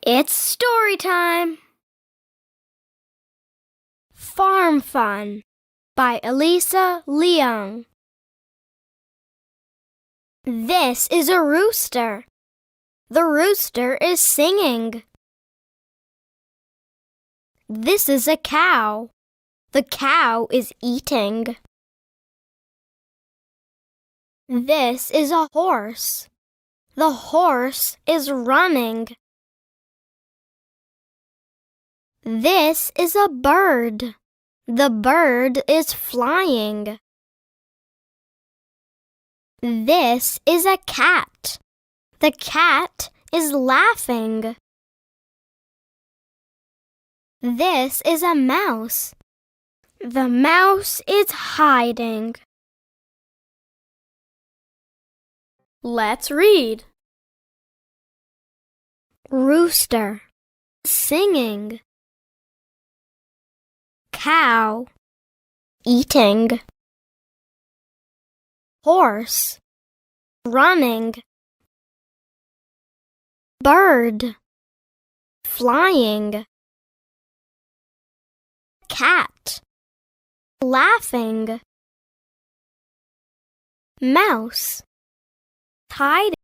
It's story time! Farm Fun by Alyssa, Liang. This is a rooster. The rooster is singing. This is a cow. The cow is eating. This is a horse. The horse is running. This is a bird. The bird is flying. This is a cat. The cat is laughing. This is a mouse. The mouse is hiding. Let's read. Rooster, singing. Cow, eating. Horse, running. Bird, flying. Cat, laughing. Mouse, hiding.